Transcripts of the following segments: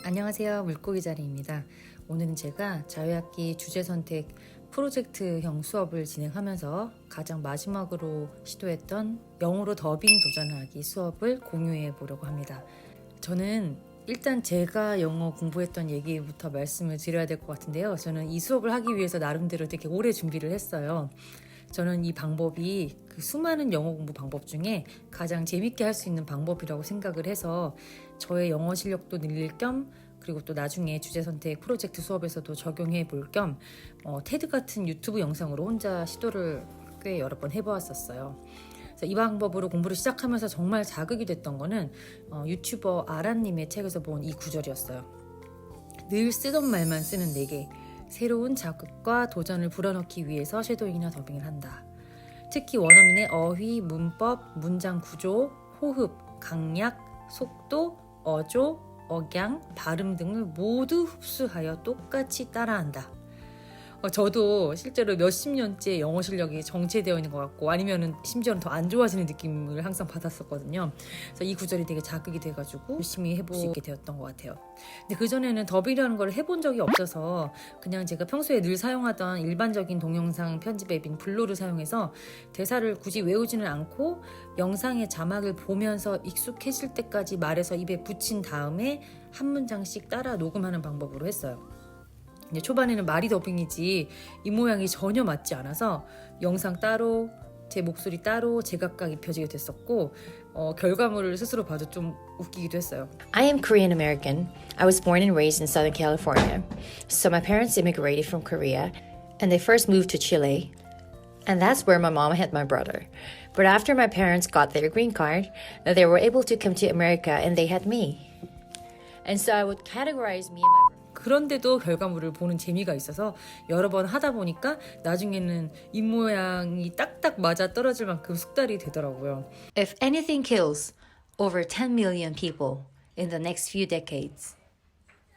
안녕하세요. 물고기 자리입니다. 오늘은 제가 자유학기 주제 선택 프로젝트형 수업을 진행하면서 가장 마지막으로 시도했던 영어로 더빙 도전하기 수업을 공유해 보려고 합니다. 저는 일단 제가 영어 공부했던 얘기부터 말씀을 드려야 될 것 같은데요. 저는 이 수업을 하기 위해서 나름대로 되게 오래 준비를 했어요. 저는 이 방법이 그 수많은 영어 공부 방법 중에 가장 재밌게 할 수 있는 방법이라고 생각을 해서 저의 영어 실력도 늘릴 겸 그리고 또 나중에 주제 선택 프로젝트 수업에서도 적용해 볼 겸 테드 같은 유튜브 영상으로 혼자 시도를 꽤 여러 번 해보았었어요. 그래서 이 방법으로 공부를 시작하면서 정말 자극이 됐던 거는 유튜버 아란님의 책에서 본 이 구절이었어요. 늘 쓰던 말만 쓰는 내게 새로운 자극과 도전을 불어넣기 위해서 쉐도잉이나 더빙을 한다. 특히 원어민의 어휘, 문법, 문장 구조, 호흡, 강약, 속도, 어조, 억양, 발음 등을 모두 흡수하여 똑같이 따라한다. 저도 실제로 몇십 년째 영어 실력이 정체되어 있는 것 같고 아니면은 심지어는 더 안 좋아지는 느낌을 항상 받았었거든요. 그래서 이 구절이 되게 자극이 돼가지고 열심히 해볼 수 있게 되었던 것 같아요. 근데 그전에는 더빙이라는 걸 해본 적이 없어서 그냥 제가 평소에 늘 사용하던 일반적인 동영상 편집 앱인 블로를 사용해서 대사를 굳이 외우지는 않고 영상의 자막을 보면서 익숙해질 때까지 말해서 입에 붙인 다음에 한 문장씩 따라 녹음하는 방법으로 했어요. 이제 초반에는 말이 더빙이지 이 모양이 전혀 맞지 않아서 영상 따로 제 목소리 따로 제각각 입혀지게 됐었고 결과물을 스스로 봐도 좀 웃기기도 했어요. I am Korean American. I was born and raised in Southern California. So my parents immigrated from Korea and they first moved to Chile. And that's where my mom had my brother. But after my parents got their green card, they were able to come to America and they had me. And so I would categorize me and my 그런데도 결과물을 보는 재미가 있어서 여러 번 하다 보니까 나중에는 입모양이 딱딱 맞아 떨어질 만큼 숙달이 되더라고요. If anything kills over 10 million people in the next few decades,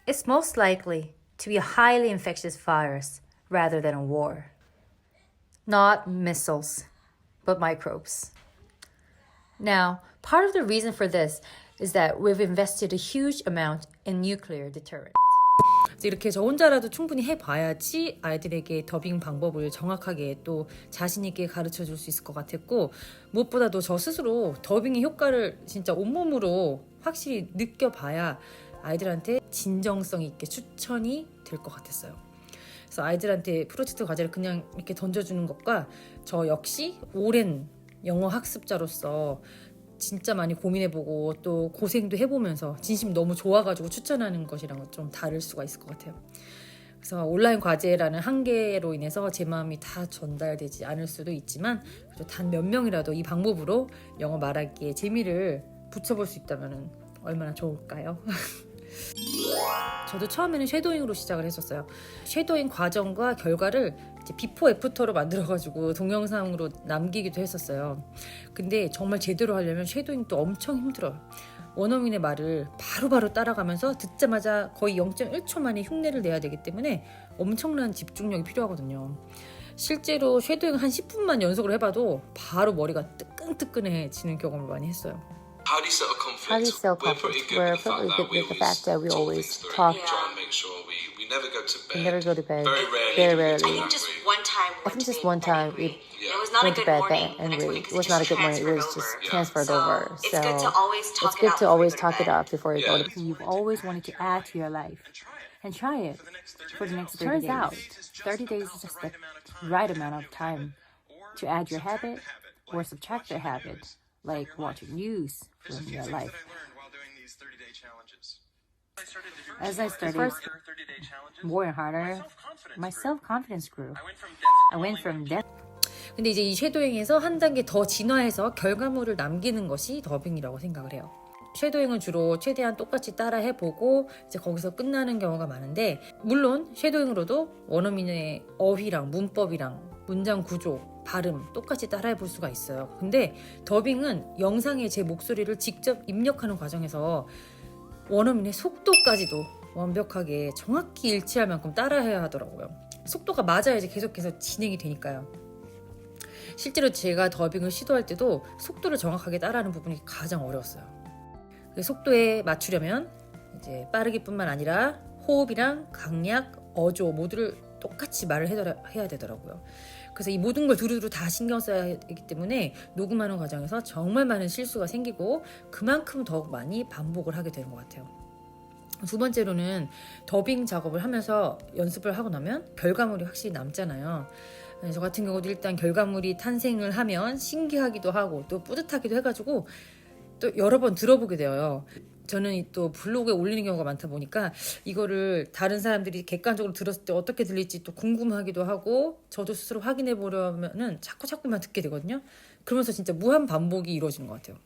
it's most likely to be a highly infectious virus rather than a war. Not missiles, but microbes. Now, part of the reason for this is that we've invested a huge amount in nuclear deterrence. 이렇게 저 혼자라도 충분히 해봐야지 아이들에게 더빙 방법을 정확하게 또 자신 있게 가르쳐 줄 수 있을 것 같았고 무엇보다도 저 스스로 더빙의 효과를 진짜 온몸으로 확실히 느껴봐야 아이들한테 진정성 있게 추천이 될 것 같았어요. 그래서 아이들한테 프로젝트 과제를 그냥 이렇게 던져주는 것과 저 역시 오랜 영어 학습자로서 진짜 많이 고민해보고 또 고생도 해보면서 진심 너무 좋아가지고 추천하는 것이랑은 좀 다를 수가 있을 것 같아요. 그래서 온라인 과제라는 한계로 인해서 제 마음이 다 전달되지 않을 수도 있지만 그래도 단 몇 명이라도 이 방법으로 영어 말하기에 재미를 붙여볼 수 있다면 얼마나 좋을까요? 저도 처음에는 쉐도잉으로 시작을 했었어요. 쉐도잉 과정과 결과를 이제 비포 애프터로 만들어가지고 동영상으로 남기기도 했었어요. 근데 정말 제대로 하려면 쉐도잉도 엄청 힘들어요. 원어민의 말을 바로바로 따라가면서 듣자마자 거의 0.1초 만에 흉내를 내야 되기 때문에 엄청난 집중력이 필요하거든요. 실제로 쉐도잉 한 10분만 연속으로 해봐도 바로 머리가 뜨끈뜨끈해지는 경험을 많이 했어요. How do you sell confidence? We're pretty good with the fact that we always talk. Try and make sure we never go to bed. We never go to bed. Very rarely. Very rarely. I think just one time. I think just one time we It was not went a to good bed morning. and the next morning, it was not a good morning. It was just transferred over. It's good to always talk it's good it to out always before you talk go it to out before you go to Yeah. bed. You've always wanted to add to your life and try it for the next 30 days. Turns out 30 days is just the right amount of time to add your habit or subtract your habit, like watching news from your life. As I started more and harder, my self-confidence grew. I went from death. 근데 이제 이 쉐도잉에서 한 단계 더 진화해서 결과물을 남기는 것이 더빙이라고 생각을 해요. 쉐도잉은 주로 최대한 똑같이 따라 해보고 이제 거기서 끝나는 경우가 많은데 물론 쉐도잉으로도 원어민의 어휘랑 문법이랑 문장 구조, 발음 똑같이 따라 해볼 수가 있어요. 근데 더빙은 영상에 제 목소리를 직접 입력하는 과정에서 원어민의 속도까지도 완벽하게 정확히 일치할 만큼 따라해야 하더라고요. 속도가 맞아야지 계속해서 진행이 되니까요. 실제로 제가 더빙을 시도할 때도 속도를 정확하게 따라하는 부분이 가장 어려웠어요. 속도에 맞추려면 이제 빠르기뿐만 아니라 호흡이랑 강약, 어조 모두를 똑같이 말을 해야 되더라고요. 그래서 이 모든 걸 두루두루 다 신경 써야 하기 때문에 녹음하는 과정에서 정말 많은 실수가 생기고 그만큼 더욱 많이 반복을 하게 되는 것 같아요. 두 번째로는 더빙 작업을 하면서 연습을 하고 나면 결과물이 확실히 남잖아요. 저 같은 경우도 일단 결과물이 탄생을 하면 신기하기도 하고 또 뿌듯하기도 해가지고 또 여러 번 들어보게 되어요. 저는 또 블로그에 올리는 경우가 많다 보니까 이거를 다른 사람들이 객관적으로 들었을 때 어떻게 들릴지 또 궁금하기도 하고 저도 스스로 확인해 보려면은 자꾸만 듣게 되거든요. 그러면서 진짜 무한 반복이 이루어지는 것 같아요.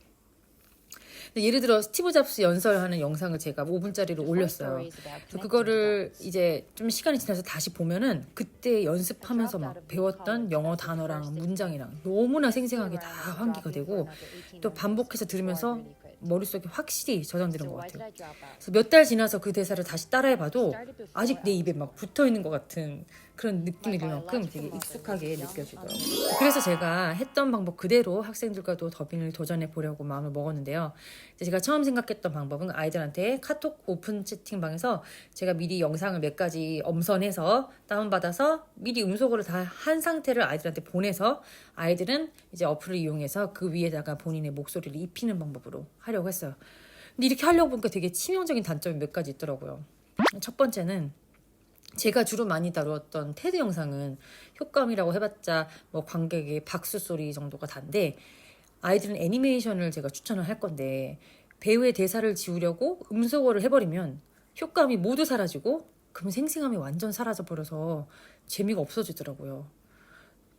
예를 들어 스티브 잡스 연설하는 영상을 제가 5분짜리로 올렸어요. 그래서 그거를 이제 좀 시간이 지나서 다시 보면은 그때 연습하면서 막 배웠던 영어 단어랑 문장이랑 너무나 생생하게 다 환기가 되고 또 반복해서 들으면서 머릿속에 확실히 저장되는 것 같아요. 그래서 몇 달 지나서 그 대사를 다시 따라해봐도 아직 내 입에 막 붙어있는 것 같은 그런 느낌이 들 만큼 되게 익숙하게 느껴지더라고요. 그래서 제가 했던 방법 그대로 학생들과도 더빙을 도전해 보려고 마음을 먹었는데요. 제가 처음 생각했던 방법은 아이들한테 카톡 오픈 채팅방에서 제가 미리 영상을 몇 가지 엄선해서 다운받아서 미리 음소거를 다 한 상태를 아이들한테 보내서 아이들은 이제 어플을 이용해서 그 위에다가 본인의 목소리를 입히는 방법으로 하려고 했어요. 근데 이렇게 하려고 보니까 되게 치명적인 단점이 몇 가지 있더라고요. 첫 번째는 제가 주로 많이 다루었던 테드 영상은 효과음이라고 해봤자 뭐 관객의 박수 소리 정도가 단데 아이들은 애니메이션을 제가 추천을 할 건데 배우의 대사를 지우려고 음소거를 해버리면 효과음이 모두 사라지고 그럼 생생함이 완전 사라져버려서 재미가 없어지더라고요.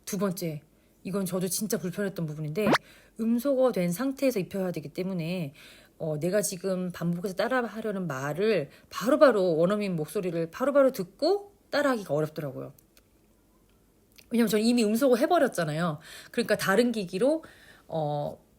두 번째, 이건 저도 진짜 불편했던 부분인데 음소거 된 상태에서 입혀야 되기 때문에 내가 지금 반복해서 따라하려는 말을 바로바로 원어민 목소리를 바로바로 듣고 따라하기가 어렵더라고요. 왜냐면 저는 이미 음소거 해버렸잖아요. 그러니까 다른 기기로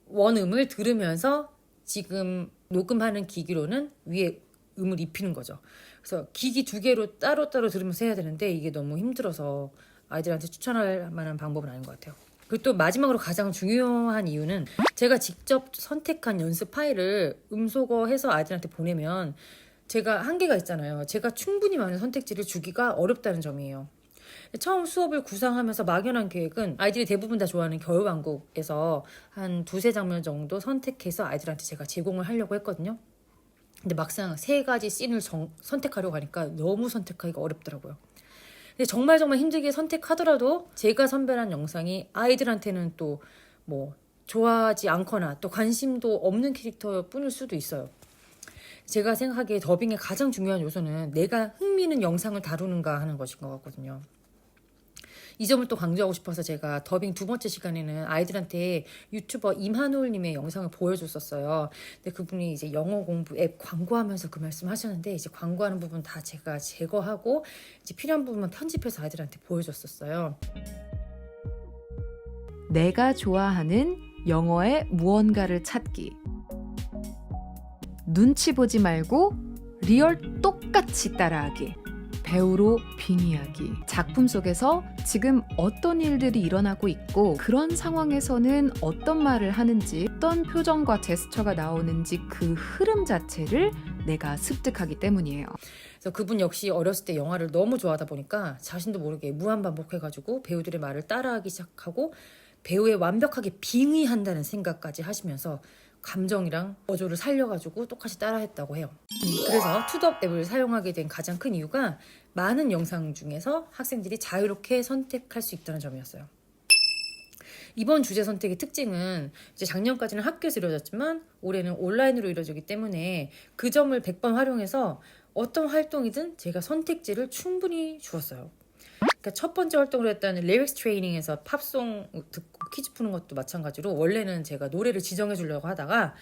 원음을 들으면서 지금 녹음하는 기기로는 위에 음을 입히는 거죠. 그래서 기기 두 개로 따로따로 들으면서 해야 되는데 이게 너무 힘들어서 아이들한테 추천할 만한 방법은 아닌 것 같아요. 그리고 또 마지막으로 가장 중요한 이유는 제가 직접 선택한 연습 파일을 음소거해서 아이들한테 보내면 제가 한계가 있잖아요. 제가 충분히 많은 선택지를 주기가 어렵다는 점이에요. 처음 수업을 구상하면서 막연한 계획은 아이들이 대부분 다 좋아하는 겨울왕국에서 한 2-3 장면 정도 선택해서 아이들한테 제가 제공을 하려고 했거든요. 근데 막상 3가지 씬을 선택하려고 하니까 너무 선택하기가 어렵더라고요. 근데 정말 힘들게 선택하더라도 제가 선별한 영상이 아이들한테는 또 뭐 좋아하지 않거나 또 관심도 없는 캐릭터뿐일 수도 있어요. 제가 생각하기에 더빙의 가장 중요한 요소는 내가 흥미있는 영상을 다루는가 하는 것인 것 같거든요. 이 점을 또 강조하고 싶어서 제가 더빙 2번째 시간에는 아이들한테 유튜버 임한울님의 영상을 보여줬었어요. 근데 그분이 이제 영어 공부 앱 광고하면서 그 말씀 하셨는데 이제 광고하는 부분 다 제가 제거하고 이제 필요한 부분만 편집해서 아이들한테 보여줬었어요. 내가 좋아하는 영어의 무언가를 찾기. 눈치 보지 말고 리얼 똑같이 따라하기. 배우로 빙의하기. 작품 속에서 지금 어떤 일들이 일어나고 있고 그런 상황에서는 어떤 말을 하는지 어떤 표정과 제스처가 나오는지 그 흐름 자체를 내가 습득하기 때문이에요. 그래서 그분 역시 어렸을 때 영화를 너무 좋아하다 보니까 자신도 모르게 무한반복해가지고 배우들의 말을 따라하기 시작하고 배우에 완벽하게 빙의한다는 생각까지 하시면서 감정이랑 어조를 살려가지고 똑같이 따라했다고 해요. 그래서 투덥 앱을 사용하게 된 가장 큰 이유가 많은 영상 중에서 학생들이 자유롭게 선택할 수 있다는 점이었어요. 이번 주제 선택의 특징은 이제 작년까지는 학교에서 이루어졌지만 올해는 온라인으로 이루어지기 때문에 그 점을 100번 활용해서 어떤 활동이든 제가 선택지를 충분히 주었어요. 그러니까 첫 번째 활동으로 했던 리릭스 트레이닝에서 팝송 듣고 퀴즈 푸는 것도 마찬가지로 원래는 제가 노래를 지정해 주려고 하다가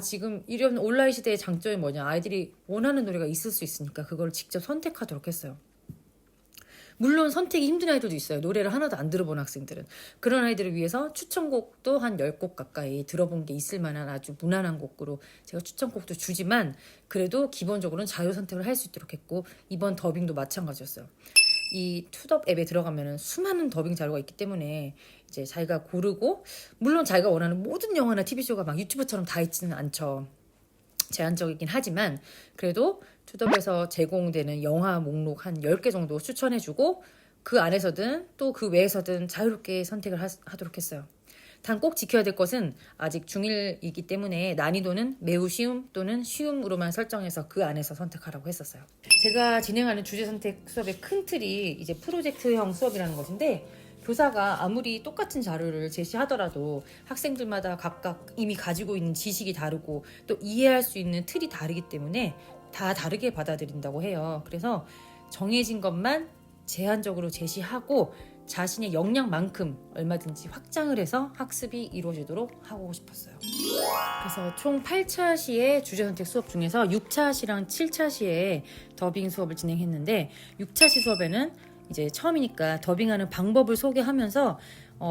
지금 이런 온라인 시대의 장점이 뭐냐, 아이들이 원하는 노래가 있을 수 있으니까 그걸 직접 선택하도록 했어요. 물론 선택이 힘든 아이들도 있어요. 노래를 하나도 안 들어본 학생들은. 그런 아이들을 위해서 추천곡도 한 10곡 가까이 들어본 게 있을 만한 아주 무난한 곡으로 제가 추천곡도 주지만 그래도 기본적으로는 자유 선택을 할 수 있도록 했고 이번 더빙도 마찬가지였어요. 이 투덥 앱에 들어가면 수많은 더빙 자료가 있기 때문에 이제 자기가 고르고, 물론 자기가 원하는 모든 영화나 TV쇼가 막 유튜브처럼 다 있지는 않죠. 제한적이긴 하지만 그래도 투더에서 제공되는 영화 목록 한 10개 정도 추천해주고 그 안에서든 또 그 외에서든 자유롭게 선택을 하도록 했어요. 단 꼭 지켜야 될 것은 아직 중1이기 때문에 난이도는 매우 쉬움 또는 쉬움으로만 설정해서 그 안에서 선택하라고 했었어요. 제가 진행하는 주제 선택 수업의 큰 틀이 이제 프로젝트형 수업이라는 것인데 교사가 아무리 똑같은 자료를 제시하더라도 학생들마다 각각 이미 가지고 있는 지식이 다르고 또 이해할 수 있는 틀이 다르기 때문에 다 다르게 받아들인다고 해요. 그래서 정해진 것만 제한적으로 제시하고 자신의 역량만큼 얼마든지 확장을 해서 학습이 이루어지도록 하고 싶었어요. 그래서 총 8차 시의 주제 선택 수업 중에서 6차 시랑 7차 시에 더빙 수업을 진행했는데 6차 시 수업에는 이제 처음이니까 더빙하는 방법을 소개하면서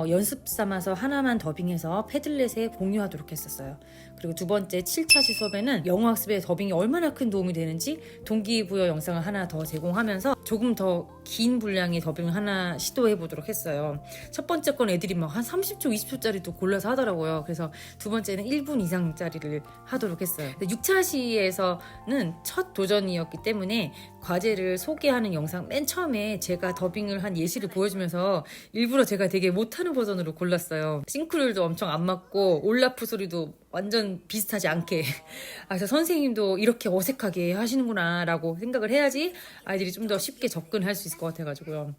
연습 삼아서 하나만 더빙해서 패들렛에 공유하도록 했었어요. 그리고 두 번째 7차 시 수업에는 영어 학습에 더빙이 얼마나 큰 도움이 되는지 동기부여 영상을 하나 더 제공하면서 조금 더 긴 분량의 더빙을 하나 시도해 보도록 했어요. 첫 번째 건 애들이 막 한 30초, 20초짜리도 골라서 하더라고요. 그래서 두 번째는 1분 이상짜리를 하도록 했어요. 6차 시에서는 첫 도전이었기 때문에 과제를 소개하는 영상 맨 처음에 제가 더빙을 한 예시를 보여주면서 일부러 제가 되게 못하는 버전으로 골랐어요. 싱크로율도 엄청 안 맞고 올라프 소리도 완전 비슷하지 않게. 그래서 선생님도 이렇게 어색하게 하시는구나 라고 생각을 해야지 아이들이 좀 더 쉽게 접근할 수 있을 것 같아가지고요.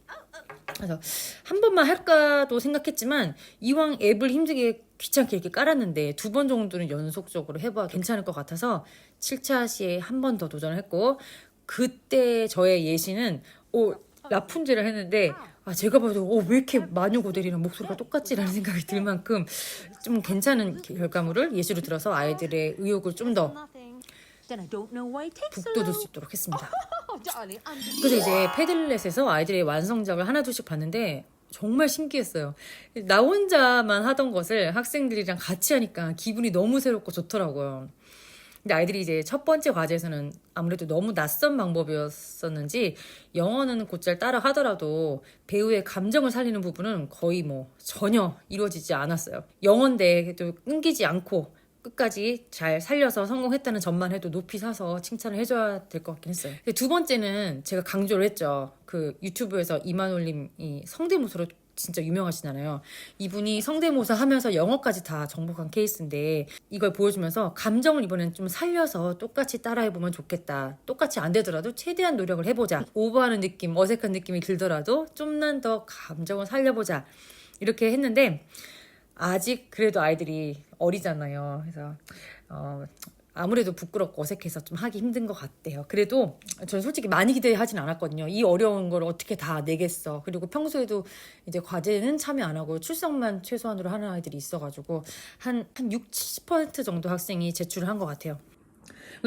그래서 한 번만 할까도 생각했지만 이왕 앱을 힘들게 귀찮게 이렇게 깔았는데 두 번 정도는 연속적으로 해봐도 괜찮을 것 같아서 7차 시에 한 번 더 도전을 했고 그때 저의 예시는 라푼젤을 했는데 제가 봐도 왜 이렇게 마녀 고델이랑 목소리가 똑같지라는 생각이 들 만큼 좀 괜찮은 결과물을 예시로 들어서 아이들의 의욕을 좀 더 북돋을 수 있도록 했습니다. 그래서 이제 패들렛에서 아이들의 완성작을 하나둘씩 봤는데 정말 신기했어요. 나 혼자만 하던 것을 학생들이랑 같이 하니까 기분이 너무 새롭고 좋더라고요. 근데 아이들이 이제 첫 번째 과제에서는 아무래도 너무 낯선 방법이었었는지 영어는 곧잘 따라 하더라도 배우의 감정을 살리는 부분은 거의 전혀 이루어지지 않았어요. 영어인데 또 끊기지 않고 끝까지 잘 살려서 성공했다는 점만 해도 높이 사서 칭찬을 해줘야 될 것 같긴 했어요. 근데 두 번째는 제가 강조를 했죠. 그 유튜브에서 이만올님이 성대모사로 진짜 유명하시잖아요. 이분이 성대모사 하면서 영어까지 다 정복한 케이스인데 이걸 보여주면서 감정을 이번엔 좀 살려서 똑같이 따라해보면 좋겠다. 똑같이 안 되더라도 최대한 노력을 해보자. 오버하는 느낌, 어색한 느낌이 들더라도 좀만 더 감정을 살려보자. 이렇게 했는데 아직 그래도 아이들이 어리잖아요. 그래서 아무래도 부끄럽고 어색해서 좀 하기 힘든 것 같대요. 그래도 저는 솔직히 많이 기대하진 않았거든요. 이 어려운 걸 어떻게 다 내겠어. 그리고 평소에도 이제 과제는 참여 안 하고 출석만 최소한으로 하는 아이들이 있어가지고 한 60% 정도 학생이 제출을 한 것 같아요.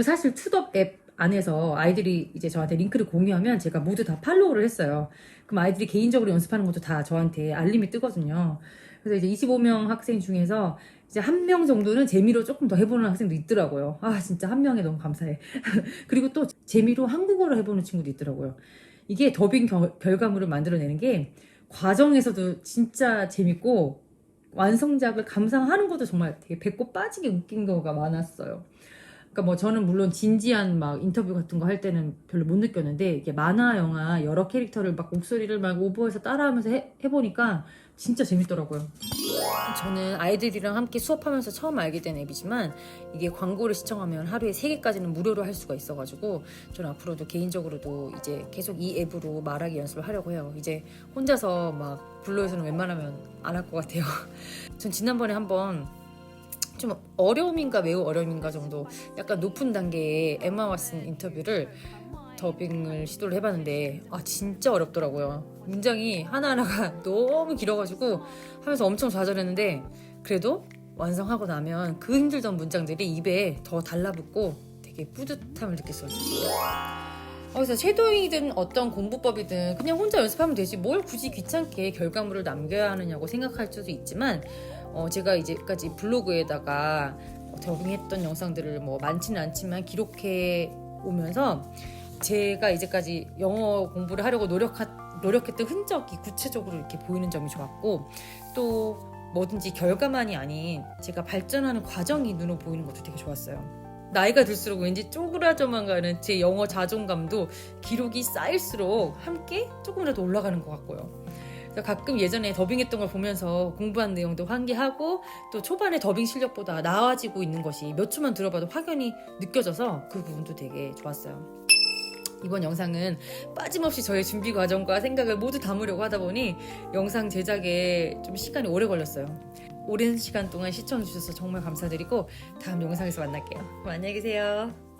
사실 투덕 앱 안에서 아이들이 이제 저한테 링크를 공유하면 제가 모두 다 팔로우를 했어요. 그럼 아이들이 개인적으로 연습하는 것도 다 저한테 알림이 뜨거든요. 그래서 이제 25명 학생 중에서 이제 한 명 정도는 재미로 조금 더 해보는 학생도 있더라고요. 진짜 한 명에 너무 감사해. 그리고 또 재미로 한국어로 해보는 친구도 있더라고요. 이게 더빙 결과물을 만들어내는 게 과정에서도 진짜 재밌고 완성작을 감상하는 것도 정말 되게 배꼽 빠지게 웃긴 거가 많았어요. 그러니까 저는 물론 진지한 인터뷰 같은 거 할 때는 별로 못 느꼈는데 이게 만화, 영화 여러 캐릭터를 목소리를 오버해서 따라하면서 해보니까 진짜 재밌더라고요. 저는 아이들이랑 함께 수업하면서 처음 알게 된 앱이지만 이게 광고를 시청하면 하루에 3개까지는 무료로 할 수가 있어가지고 저는 앞으로도 개인적으로도 이제 계속 이 앱으로 말하기 연습을 하려고 해요. 이제 혼자서 블로에서는 웬만하면 안 할 것 같아요. 전 지난번에 한번 좀 어려움인가 매우 어려움인가 정도 약간 높은 단계의 엠마 왓슨 인터뷰를 더빙을 시도를 해봤는데 진짜 어렵더라고요. 문장이 하나하나가 너무 길어가지고 하면서 엄청 좌절했는데 그래도 완성하고 나면 그 힘들던 문장들이 입에 더 달라붙고 되게 뿌듯함을 느꼈어요. 그래서 섀도잉이든 어떤 공부법이든 그냥 혼자 연습하면 되지 뭘 굳이 귀찮게 결과물을 남겨야 하느냐고 생각할 수도 있지만 제가 이제까지 블로그에다가 더빙했던 영상들을 많지는 않지만 기록해 오면서 제가 이제까지 영어 공부를 하려고 노력했던 흔적이 구체적으로 이렇게 보이는 점이 좋았고 또 뭐든지 결과만이 아닌 제가 발전하는 과정이 눈으로 보이는 것도 되게 좋았어요. 나이가 들수록 왠지 쪼그라져만 가는 제 영어 자존감도 기록이 쌓일수록 함께 조금이라도 올라가는 것 같고요. 가끔 예전에 더빙했던 걸 보면서 공부한 내용도 환기하고 또 초반에 더빙 실력보다 나아지고 있는 것이 몇 초만 들어봐도 확연히 느껴져서 그 부분도 되게 좋았어요. 이번 영상은 빠짐없이 저의 준비 과정과 생각을 모두 담으려고 하다 보니 영상 제작에 좀 시간이 오래 걸렸어요. 오랜 시간 동안 시청해주셔서 정말 감사드리고 다음 영상에서 만날게요. 그럼 안녕히 계세요.